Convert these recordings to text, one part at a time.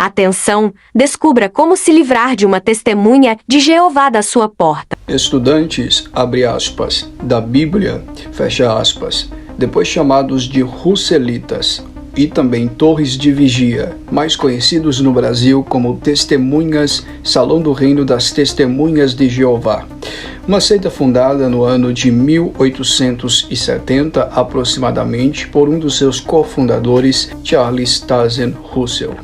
Atenção, descubra como se livrar de uma testemunha de Jeová da sua porta. Estudantes, abre aspas, da Bíblia, fecha aspas, depois chamados de Russelitas, e também Torres de Vigia, mais conhecidos no Brasil como Testemunhas, Salão do Reino das Testemunhas de Jeová. Uma seita fundada no ano de 1870, aproximadamente, por um dos seus cofundadores, Charles Taze Russell.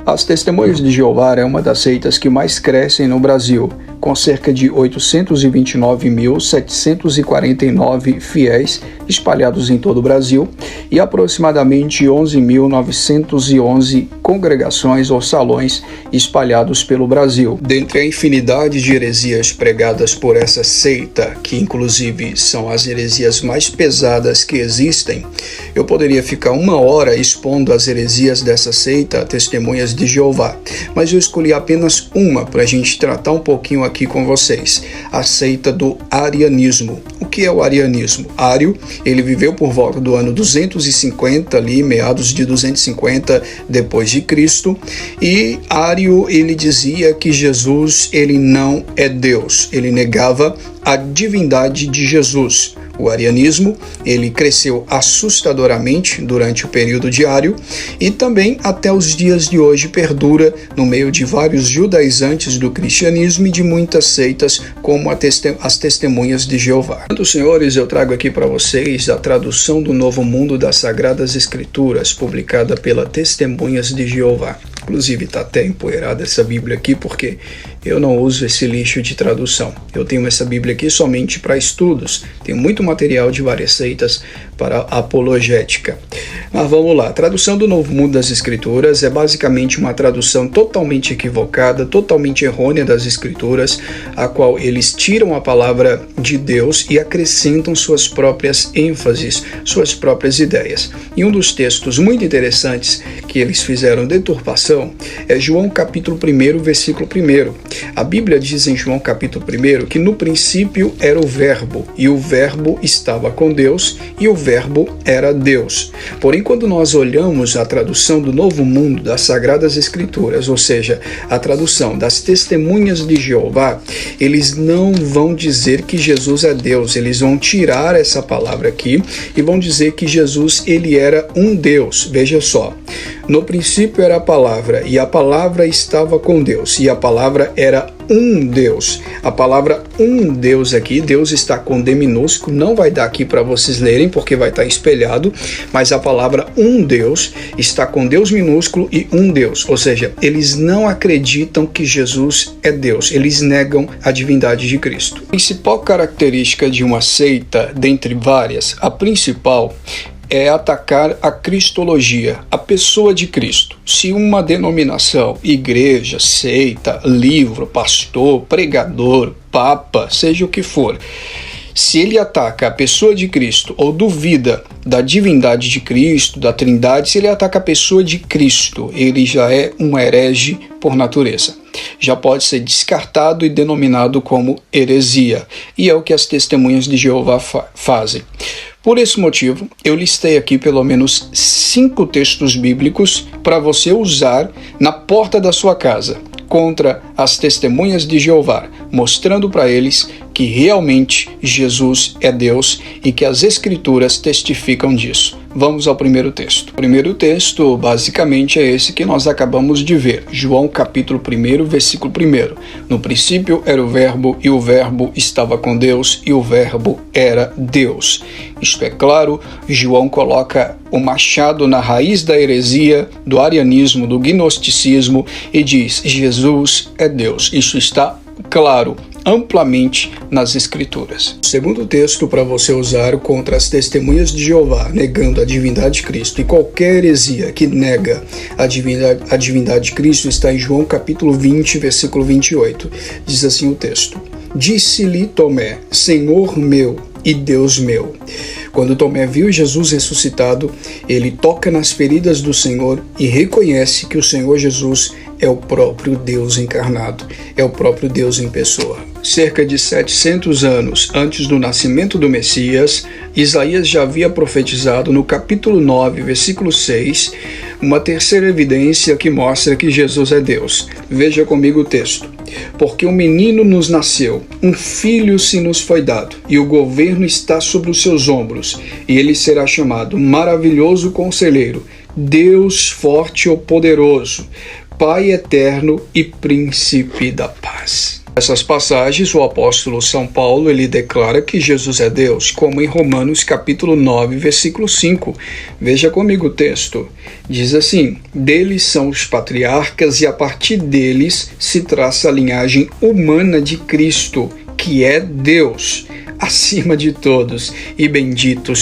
As Testemunhas de Jeová é uma das seitas que mais crescem no Brasil, com cerca de 829.749 fiéis espalhados em todo o Brasil e aproximadamente 11.911 congregações ou salões espalhados pelo Brasil. Dentre a infinidade de heresias pregadas por essa seita, que inclusive são as heresias mais pesadas que existem, eu poderia ficar 1 hora expondo as heresias dessa seita, Testemunhas de Jeová, mas eu escolhi apenas uma para a gente tratar um pouquinho aqui com vocês, a seita do arianismo. O que é o arianismo? Ário, ele viveu por volta do ano 250, ali, meados de 250 depois de Cristo, e Ário, ele dizia que Jesus, ele não é Deus, ele negava a divindade de Jesus. O arianismo, ele cresceu assustadoramente durante o período de Ário e também até os dias de hoje perdura no meio de vários judaizantes do cristianismo e de muitas seitas como as Testemunhas de Jeová. Portanto, senhores, eu trago aqui para vocês a tradução do Novo Mundo das Sagradas Escrituras, publicada pela Testemunhas de Jeová. Inclusive está até empoeirada essa Bíblia aqui porque eu não uso esse lixo de tradução. Eu tenho essa Bíblia aqui somente para estudos. Tenho muito material de várias seitas para apologética. Mas vamos lá. A tradução do Novo Mundo das Escrituras é basicamente uma tradução totalmente equivocada, totalmente errônea das Escrituras, a qual eles tiram a palavra de Deus e acrescentam suas próprias ênfases, suas próprias ideias. E um dos textos muito interessantes que eles fizeram deturpação é João capítulo 1, versículo 1. A Bíblia diz em João capítulo 1 que no princípio era o Verbo, e o Verbo estava com Deus, e o Verbo era Deus. Porém, quando nós olhamos a tradução do Novo Mundo das Sagradas Escrituras, ou seja, a tradução das Testemunhas de Jeová, eles não vão dizer que Jesus é Deus, eles vão tirar essa palavra aqui e vão dizer que Jesus, ele era um Deus. Veja só. No princípio era a palavra, e a palavra estava com Deus, e a palavra era um Deus. A palavra um Deus aqui, Deus está com D minúsculo, não vai dar aqui para vocês lerem porque vai estar espelhado, mas a palavra um Deus está com Deus minúsculo e um Deus, ou seja, eles não acreditam que Jesus é Deus, eles negam a divindade de Cristo. A principal característica de uma seita, dentre várias, a principal é atacar a cristologia, a pessoa de Cristo. Se uma denominação, igreja, seita, livro, pastor, pregador, papa, seja o que for, se ele ataca a pessoa de Cristo ou duvida da divindade de Cristo, da Trindade, se ele ataca a pessoa de Cristo, ele já é um herege por natureza. Já pode ser descartado e denominado como heresia. E é o que as Testemunhas de Jeová fazem. Por esse motivo, eu listei aqui pelo menos 5 textos bíblicos para você usar na porta da sua casa contra as Testemunhas de Jeová, mostrando para eles que realmente Jesus é Deus e que as Escrituras testificam disso. Vamos ao primeiro texto. O primeiro texto, basicamente, é esse que nós acabamos de ver. João capítulo 1, versículo 1. No princípio era o Verbo, e o Verbo estava com Deus, e o Verbo era Deus. Isto é claro, João coloca o machado na raiz da heresia, do arianismo, do gnosticismo, e diz: Jesus é Deus. Isso está claro, amplamente nas Escrituras. O segundo texto para você usar contra as Testemunhas de Jeová, negando a divindade de Cristo, e qualquer heresia que nega a divindade de Cristo, está em João capítulo 20, versículo 28. Diz assim o texto: Disse-lhe Tomé, Senhor meu e Deus meu. Quando Tomé viu Jesus ressuscitado, ele toca nas feridas do Senhor e reconhece que o Senhor Jesus é o próprio Deus encarnado, é o próprio Deus em pessoa. Cerca de 700 anos antes do nascimento do Messias, Isaías já havia profetizado no capítulo 9, versículo 6, uma terceira evidência que mostra que Jesus é Deus. Veja comigo o texto. Porque um menino nos nasceu, um filho se nos foi dado, e o governo está sobre os seus ombros, e ele será chamado Maravilhoso Conselheiro, Deus Forte ou Poderoso, Pai Eterno e Príncipe da Paz. Nessas passagens, o apóstolo São Paulo ele declara que Jesus é Deus, como em Romanos capítulo 9, versículo 5. Veja comigo o texto. Diz assim: deles são os patriarcas e a partir deles se traça a linhagem humana de Cristo, que é Deus, acima de todos e bendito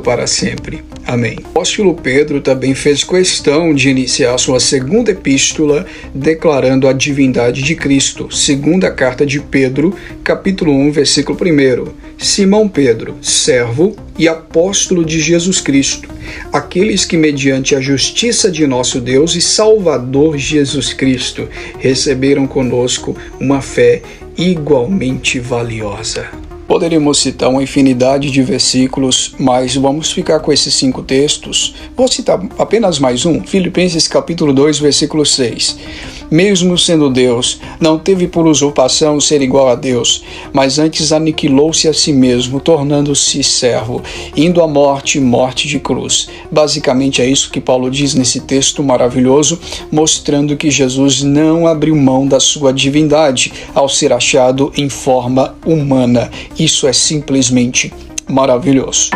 para sempre. Amém. O apóstolo Pedro também fez questão de iniciar sua segunda epístola declarando a divindade de Cristo. Segunda carta de Pedro, capítulo 1, versículo 1. Simão Pedro, servo e apóstolo de Jesus Cristo, aqueles que mediante a justiça de nosso Deus e Salvador Jesus Cristo receberam conosco uma fé igualmente valiosa. Poderíamos citar uma infinidade de versículos, mas vamos ficar com esses 5 textos. Vou citar apenas mais um, Filipenses capítulo 2, versículo 6. Mesmo sendo Deus, não teve por usurpação ser igual a Deus, mas antes aniquilou-se a si mesmo, tornando-se servo, indo à morte de cruz. Basicamente é isso que Paulo diz nesse texto maravilhoso, mostrando que Jesus não abriu mão da sua divindade ao ser achado em forma humana. Isso é simplesmente maravilhoso.